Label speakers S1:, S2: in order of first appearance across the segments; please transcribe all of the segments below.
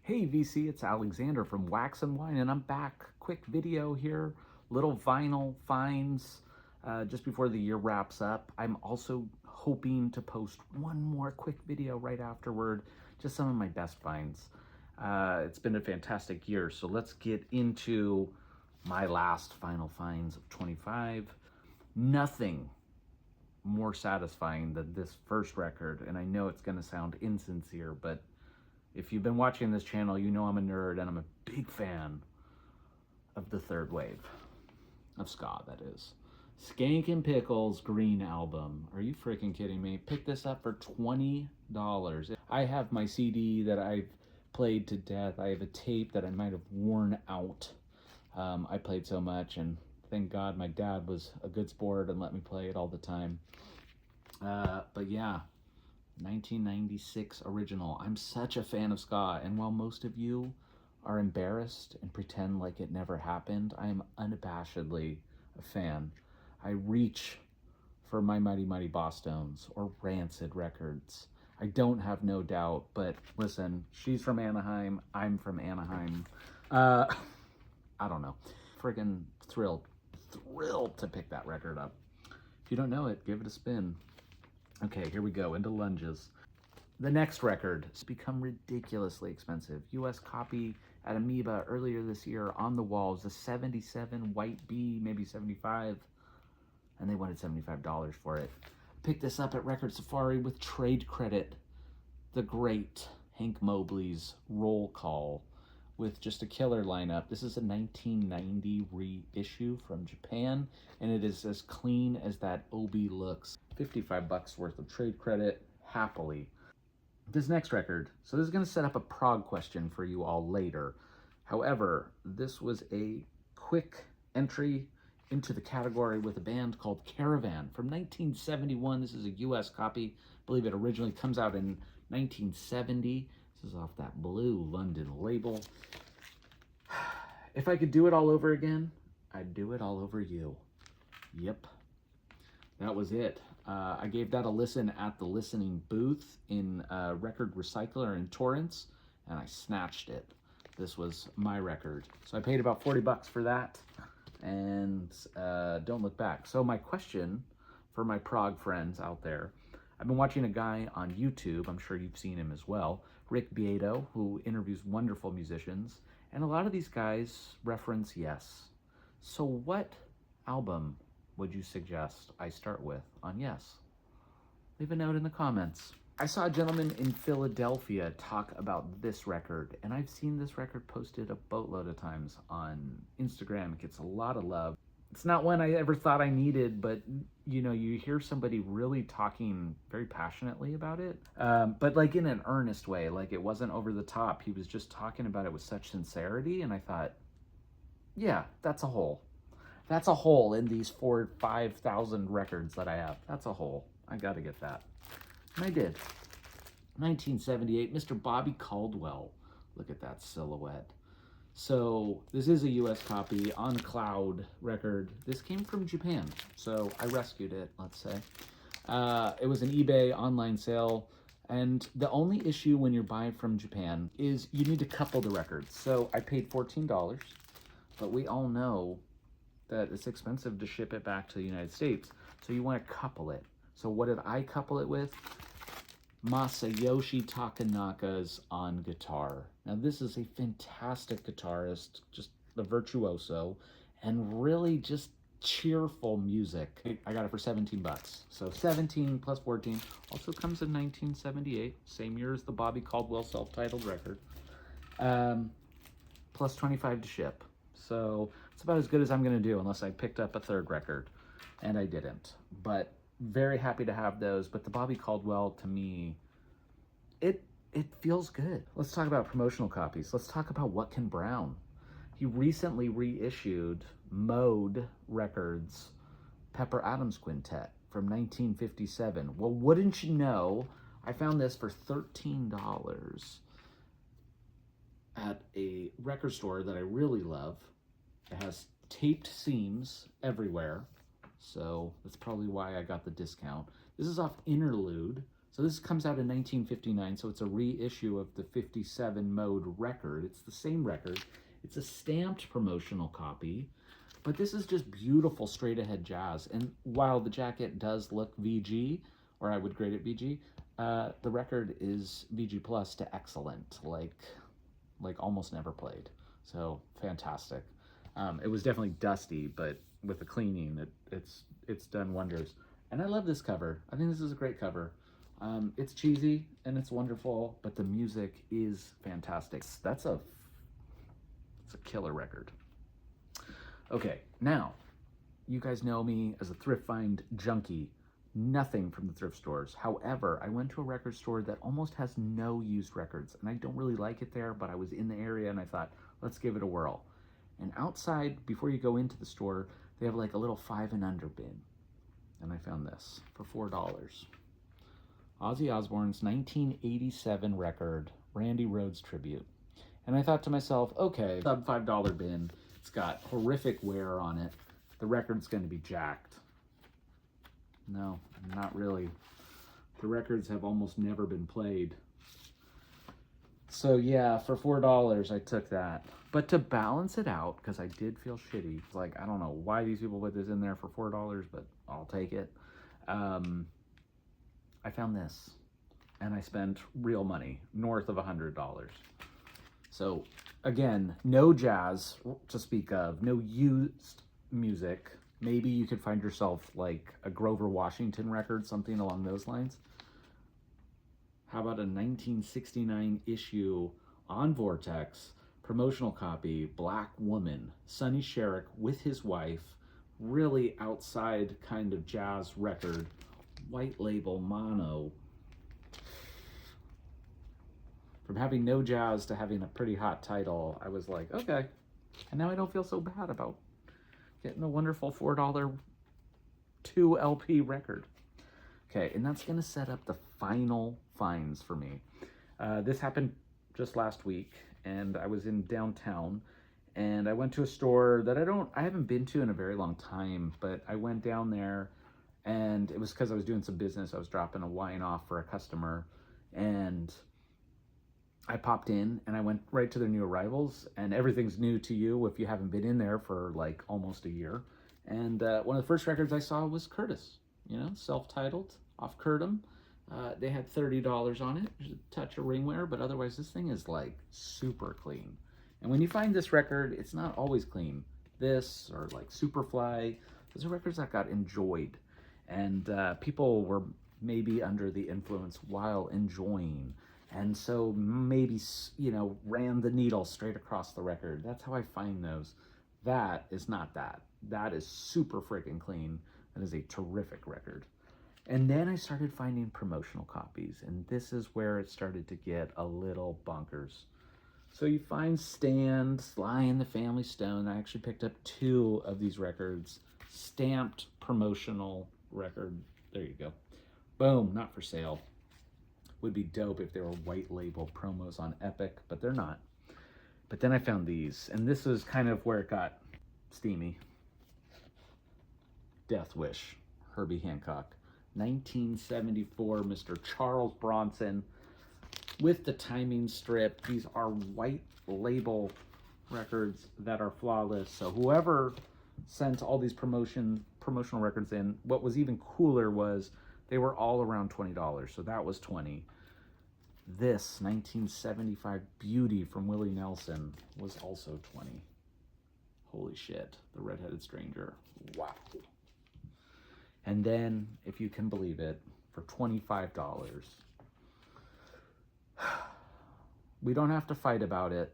S1: Hey VC, it's Alexander from Wax and Wine, and I'm back. Quick video here, little vinyl finds just before the year wraps up. I'm also hoping to post one more quick video right afterward, just some of my best finds. It's been a fantastic year, so let's get into my last vinyl finds of 25. Nothing more satisfying than this first record, and I know it's going to sound insincere, but if you've been watching this channel, you know I'm a nerd and I'm a big fan of the third wave of ska, that is. Skankin' Pickles Green Album. Are you freaking kidding me? Pick this up for $20. I have my CD that I've played to death. I have a tape that I might have worn out. I played so much, and thank God my dad was a good sport and let me play it all the time. But yeah, 1996 original. I'm such a fan of ska, and while most of you are embarrassed and pretend like it never happened, I am unabashedly a fan. I reach for my Mighty Mighty Bosstones or Rancid records. I don't have No Doubt, but listen, she's from Anaheim, I'm from Anaheim. I don't know. Friggin' thrilled to pick that record up. If you don't know it, give it a spin. Okay, here we go, into lunges. The next record has become ridiculously expensive. US copy at Amoeba earlier this year on the walls, a 77 White Bee, maybe 75, and they wanted $75 for it. Picked this up at Record Safari with trade credit. The great Hank Mobley's Roll Call with just a killer lineup. This is a 1990 reissue from Japan, and it is as clean as that Obi looks. 55 bucks worth of trade credit, happily. This next record, so this is gonna set up a prog question for you all later. However, this was a quick entry into the category with a band called Caravan from 1971. This is a US copy. I believe it originally comes out in 1970. This is off that blue London label. If I could do it all over again, I'd do it all over you. Yep, that was it. I gave that a listen at the listening booth in Record Recycler in Torrance, and I snatched it. This was my record. So I paid about 40 bucks for that, and don't look back. So my question for my prog friends out there, I've been watching a guy on YouTube, I'm sure you've seen him as well, Rick Beato, who interviews wonderful musicians, and a lot of these guys reference Yes. So what album would you suggest I start with on Yes? Leave a note in the comments. I saw a gentleman in Philadelphia talk about this record, and I've seen this record posted a boatload of times on Instagram. It gets a lot of love. It's not one I ever thought I needed, but you know, you hear somebody really talking very passionately about it, but like in an earnest way, like it wasn't over the top. He was just talking about it with such sincerity, and I thought, yeah, that's a hole. That's a hole in these 4,000 or 5,000 records that I have. That's a hole. I gotta get that. And I did. 1978, Mr. Bobby Caldwell. Look at that silhouette. So this is a US copy on Cloud record. This came from Japan, so I rescued it, let's say. It was an eBay online sale, and the only issue when you're buying from Japan is you need to couple the records. So I paid $14, but we all know that it's expensive to ship it back to the United States, so you want to couple it. So what did I couple it with? Masayoshi Takanaka's on guitar. Now this is a fantastic guitarist, just the virtuoso, and really just cheerful music. I got it for 17 bucks. So 17 plus 14 also comes in 1978, same year as the Bobby Caldwell self-titled record. Plus 25 to ship. So it's about as good as I'm gonna do unless I picked up a third record, and I didn't. But very happy to have those, but the Bobby Caldwell, to me, it feels good. Let's talk about promotional copies. Let's talk about Wutkin Brown. He recently reissued Mode Records' Pepper Adams Quintet from 1957. Well, wouldn't you know, I found this for $13 at a record store that I really love. It has taped seams everywhere, so that's probably why I got the discount. This is off Interlude, So this comes out in 1959, so it's a reissue of the 57 mode record. It's the same record. It's a stamped promotional copy, but this is just beautiful straight ahead jazz. And while the jacket does look VG, or I would grade it VG, the record is VG plus to excellent, like almost never played. So fantastic. It was definitely dusty, but with the cleaning, it's done wonders. And I love this cover. I think this is a great cover. It's cheesy and it's wonderful, but the music is fantastic. It's a killer record. Okay, now, you guys know me as a thrift find junkie. Nothing from the thrift stores. However, I went to a record store that almost has no used records, and I don't really like it there, but I was in the area and I thought, let's give it a whirl. And outside, before you go into the store, they have like a little 5 and under bin. And I found this for $4. Ozzy Osbourne's 1987 record, Randy Rhoads Tribute. And I thought to myself, okay, sub $5 bin. It's got horrific wear on it. The record's going to be jacked. No, not really. The records have almost never been played. So yeah, for $4, I took that. But to balance it out, because I did feel shitty, it's like, I don't know why these people put this in there for $4, but I'll take it. I found this, and I spent real money, north of $100. So again, no jazz to speak of, no used music. Maybe you could find yourself like a Grover Washington record, something along those lines. How about a 1969 issue on Vortex, promotional copy, Black Woman, Sonny Sherrick with his wife, really outside kind of jazz record, white label mono. From having no jazz to having a pretty hot title, I was like, okay. And now I don't feel so bad about getting a wonderful $4 2 LP record. Okay, and that's going to set up the final finds for me. This happened just last week, and I was in downtown, and I went to a store that I haven't been to in a very long time, but I went down there, and it was because I was doing some business. I was dropping a wine off for a customer, and I popped in, and I went right to their new arrivals, and everything's new to you if you haven't been in there for like almost a year. And one of the first records I saw was Curtis, self-titled, off Curtum. They had $30 on it, there's a touch of ringware, but otherwise this thing is like super clean. And when you find this record, it's not always clean. This, or like Superfly, those are records that got enjoyed. And people were maybe under the influence while enjoying. And so maybe, ran the needle straight across the record. That's how I find those. That is not that. That is super freaking clean. That is a terrific record. And then I started finding promotional copies, and this is where it started to get a little bonkers. So you find Stand, Sly and the Family Stone. I actually picked up 2 of these records. Stamped promotional record. There you go. Boom, not for sale. Would be dope if they were white label promos on Epic, but they're not. But then I found these, and this is kind of where it got steamy. Death Wish, Herbie Hancock. 1974, Mr. Charles Bronson with the timing strip. These are white label records that are flawless. So whoever sent all these promotional records in, what was even cooler was they were all around $20. So that was 20. This 1975 Beauty from Willie Nelson was also 20. Holy shit, The Redheaded Stranger. Wow. And then, if you can believe it, for $25, we don't have to fight about it.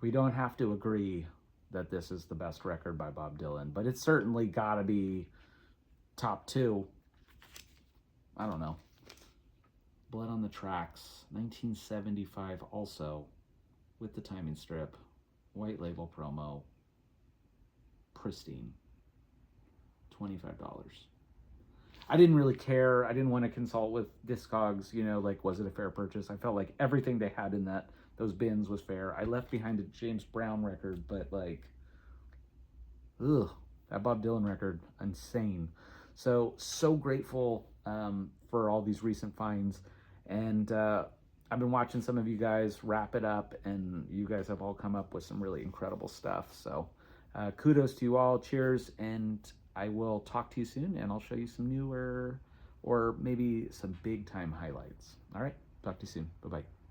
S1: We don't have to agree that this is the best record by Bob Dylan, but it's certainly gotta be top 2. I don't know. Blood on the Tracks, 1975 also, with the timing strip, white label promo, pristine. $25. I didn't really care. I didn't want to consult with Discogs, was it a fair purchase? I felt like everything they had in those bins was fair. I left behind a James Brown record, but that Bob Dylan record, insane. So grateful for all these recent finds. And I've been watching some of you guys wrap it up, and you guys have all come up with some really incredible stuff. So kudos to you all. Cheers. And I will talk to you soon, and I'll show you some newer or maybe some big time highlights. All right. Talk to you soon. Bye-bye.